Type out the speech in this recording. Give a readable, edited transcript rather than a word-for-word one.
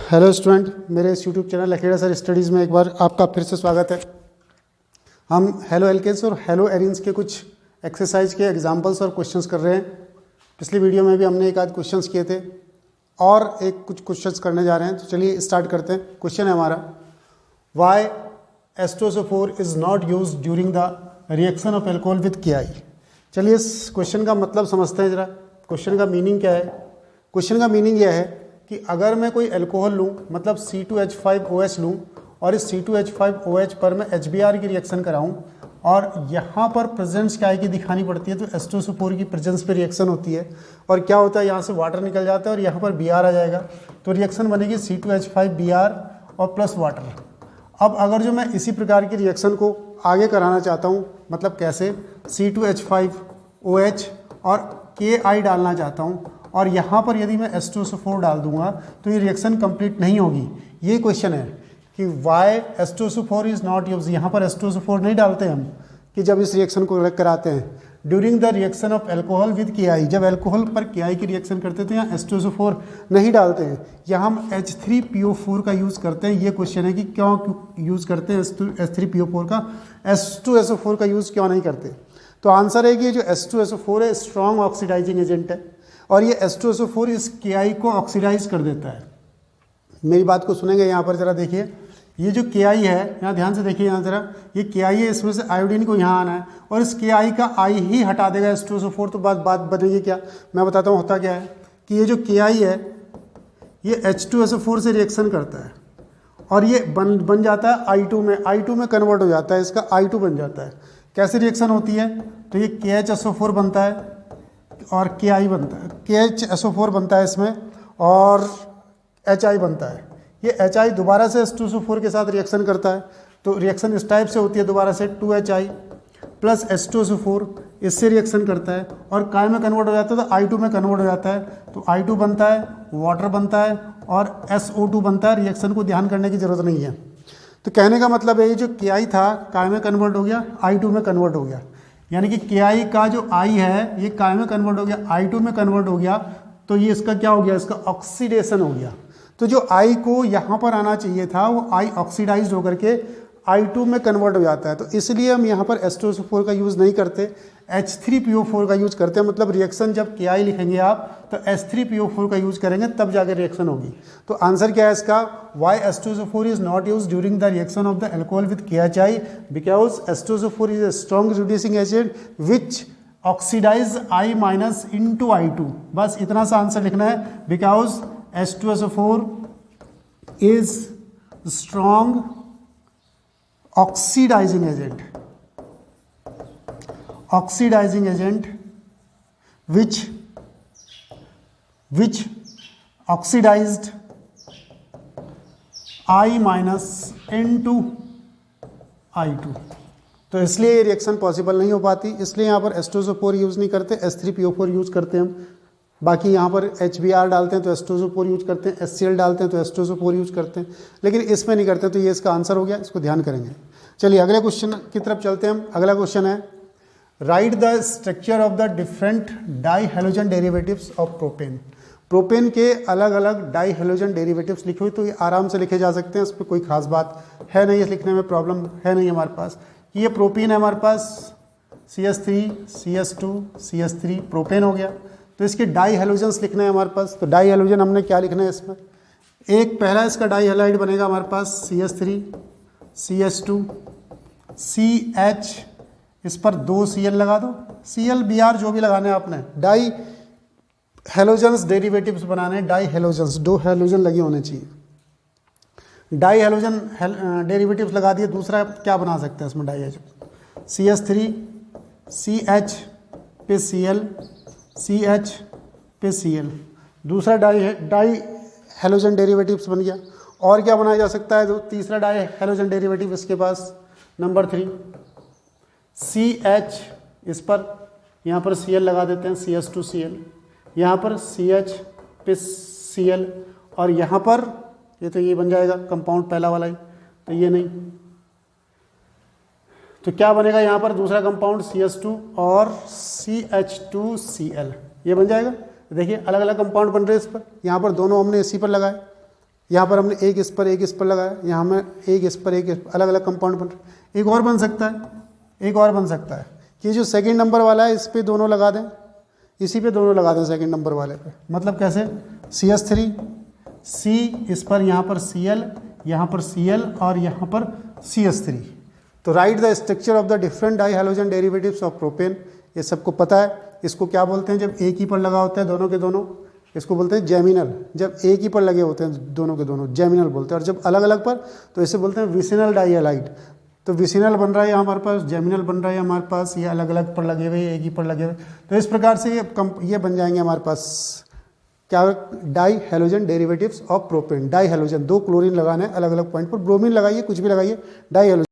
Hello student, मेरे इस YouTube channel Lakhera sir studies में एक बार आपका फिर से स्वागत है। हम हेलो एल्केन्स और हेलो एरिन्स के कुछ एक्सरसाइज के एग्जांपल्स और क्वेश्चंस कर रहे हैं। पिछली वीडियो में भी हमने एक आध क्वेश्चंस किए थे और एक कुछ क्वेश्चंस करने जा रहे हैं। तो चलिए स्टार्ट करते हैं। क्वेश्चन है हमारा, why H2SO4 is not use during the reaction of alcohol with KI। चलिए इस क्वेश्चन का मतलब समझते हैं ज़रा। क्वेश्चन का मीनिंग क्या है? क्वेश्चन का मीनिंग यह है कि अगर मैं कोई अल्कोहल लूँ, मतलब C2H5OH लूँ और इस C2H5OH पर मैं HBr की रिएक्शन कराऊँ और यहाँ पर प्रेजेंस क्या है कि दिखानी पड़ती है, तो H2SO4 की प्रेजेंस पे रिएक्शन होती है और क्या होता है, यहाँ से वाटर निकल जाता है और यहाँ पर Br आ जाएगा, तो रिएक्शन बनेगी C2H5Br और प्लस वाटर। अब अगर जो मैं इसी प्रकार की रिएक्शन को आगे कराना चाहता हूँ, मतलब कैसे, C2H5OH और KI डालना चाहता हूँ और यहाँ पर यदि मैं H2SO4 डाल दूंगा तो ये रिएक्शन कंप्लीट नहीं होगी। ये क्वेश्चन है कि Y H2SO4 is not use. यहाँ पर H2SO4 नहीं डालते हम कि जब इस रिएक्शन को कराते हैं during the reaction of alcohol with KI। जब एल्कोहल पर KI की रिएक्शन करते थे यहाँ H2SO4 नहीं डालते हैं, यहाँ हम H3PO4 का यूज़ करते हैं। ये क्वेश्चन है कि क्यों यूज़ करते हैं H3PO4 का, H2SO4 का यूज़ क्यों नहीं करते। तो आंसर है कि ये जो H2SO4 है स्ट्रॉन्ग ऑक्सीडाइजिंग एजेंट है और ये H2SO4 इस KI को ऑक्सीडाइज कर देता है। मेरी बात को सुनेंगे, यहाँ पर ज़रा देखिए, ये जो KI है, यहाँ ध्यान से देखिए, यहाँ ज़रा ये KI है, इसमें से आयोडीन को यहाँ आना है और इस KI का I ही हटा देगा H2SO4, तो बात बनेगी क्या? मैं बताता हूँ होता क्या है कि ये जो KI है ये H2SO4 से रिएक्शन करता है और ये बन जाता है I2 में, I2 में कन्वर्ट हो जाता है, इसका I2 बन जाता है। कैसे रिएक्शन होती है? तो ये KHSO4 बनता है और KI बनता है, KHSO4 बनता है इसमें और HI बनता है। ये HI दोबारा से H2SO4 के साथ रिएक्शन करता है, तो रिएक्शन इस टाइप से होती है, दोबारा से 2HI प्लस H2SO4 इससे रिएक्शन करता है और काय में कन्वर्ट हो जाता है, तो I2 में कन्वर्ट हो जाता है, तो I2 बनता है, वाटर बनता है और SO2 बनता है। रिएक्शन को ध्यान करने की ज़रूरत नहीं है। तो कहने का मतलब है ये जो KI था काय में कन्वर्ट हो गया, I2 में कन्वर्ट हो गया, यानी कि KI का जो I है ये काय में कन्वर्ट हो गया, I2 में कन्वर्ट हो गया, तो ये इसका क्या हो गया, इसका ऑक्सीडेशन हो गया। तो जो I को यहाँ पर आना चाहिए था वो I ऑक्सीडाइज होकर के I2 में कन्वर्ट हो जाता है। तो इसलिए हम यहाँ पर H2SO4 का यूज़ नहीं करते, H3PO4 का यूज़ करते हैं। मतलब रिएक्शन जब KI लिखेंगे आप तो H3PO4 का यूज़ करेंगे, तब जाकर रिएक्शन होगी। तो आंसर क्या है इसका, why H2SO4 is not use during the reaction of the alcohol with KHI because H2SO4 is a strong reducing agent which oxidize I minus into I2। बस इतना सा आंसर लिखना है, because H2SO4 is strong oxidizing agent which oxidized I minus into I2। तो इसलिए ये reaction possible नहीं हो पाती, इसलिए यहाँ पर H2SO4 यूज़ नहीं करते, H3PO4 यूज़ करते हैं हम। बाकी यहाँ पर HBr डालते हैं तो H2SO4 यूज़ करते हैं, HCl डालते हैं तो H2SO4 यूज़ करते हैं, लेकिन इसमें नहीं करते। तो ये इसका आंसर हो गया, इसको ध्यान करेंगे। चलिए अगले क्वेश्चन की तरफ चलते हैं हम। अगला क्वेश्चन है, right the structure of the different die halogen derivatives of propane. Propane के अलग अलग डाई हेलोजन डेरिवेटिव्स लिखे हुए, तो ये आराम से लिखे जा सकते हैं, इस पर कोई खास बात है नहीं, इस लिखने में प्रॉब्लम है नहीं हमारे पास। ये प्रोपेन है हमारे पास, CH3 CH2 CH3 प्रोपेन हो गया। तो इसके डाई हेलोजन्स लिखना है हमारे पास। तो डाई हेलोजन हमने क्या लिखना है इसमें, एक पहला इसका डाई हेलाइड बनेगा हमारे पास CH3 CH2 CH, इस पर 2 Cl लगा दो, Cl Br जो भी लगाने हैं आपने। डाई हेलोजन्स डेरिवेटिव्स बनाने, डाई हेलोजन्स, 2 हेलोजन लगे होने चाहिए। डाई हेलोजन डेरिवेटिव्स लगा दिए। दूसरा क्या बना सकते हैं इसमें डाई हेलोजन, CH3 CH पे Cl CH पे Cl, दूसरा डाई हेलोजन डेरिवेटिव्स बन गया। और क्या बनाया जा सकता है, तो तीसरा डाई हेलोजन डेरिवेटिव इसके पास नंबर 3 CH, इस पर यहाँ पर Cl लगा देते हैं, CH2Cl, यहाँ पर CH पे Cl और यहाँ पर ये तो ये बन जाएगा कंपाउंड पहला वाला ही, तो ये नहीं, तो क्या बनेगा यहाँ पर दूसरा कंपाउंड CH2 और CH2Cl, ये बन जाएगा। देखिए अलग अलग कंपाउंड बन रहे हैं इस पर, यहाँ पर दोनों हमने इसी पर लगाए, यहाँ पर हमने एक इस पर लगाया, यहाँ में एक इस पर एक अलग अलग कंपाउंड बन रहा है। एक और बन सकता है कि जो सेकंड नंबर वाला है इस पे दोनों लगा दें, इसी पे दोनों लगा दें सेकंड नंबर वाले पे। मतलब कैसे, CH3 C इस पर, यहाँ पर Cl, यहाँ पर Cl और यहाँ पर CH3। तो write the structure of the different di halogen derivatives of propane. ये सबको पता है। इसको क्या बोलते हैं जब एक ही पर लगा होता है दोनों के दोनों, इसको बोलते हैं जेमिनल। जब एक ही पर लगे होते हैं दोनों के दोनों जेमिनल बोलते हैं, और जब अलग अलग पर तो इसे बोलते हैं विसिनल डाइहैलाइड। तो विसिनल बन रहा है हमारे पास, जेमिनल बन रहा है हमारे पास, ये अलग अलग पर लगे हुए, एक ही पर लगे हुए। तो इस प्रकार से ये बन जाएंगे हमारे पास क्या, di halogen derivatives of propane. Di halogen, 2 chlorine लगाना है अलग अलग पॉइंट पर, ब्रोमीन लगाइए, कुछ भी लगाइए, डाई हैलोजन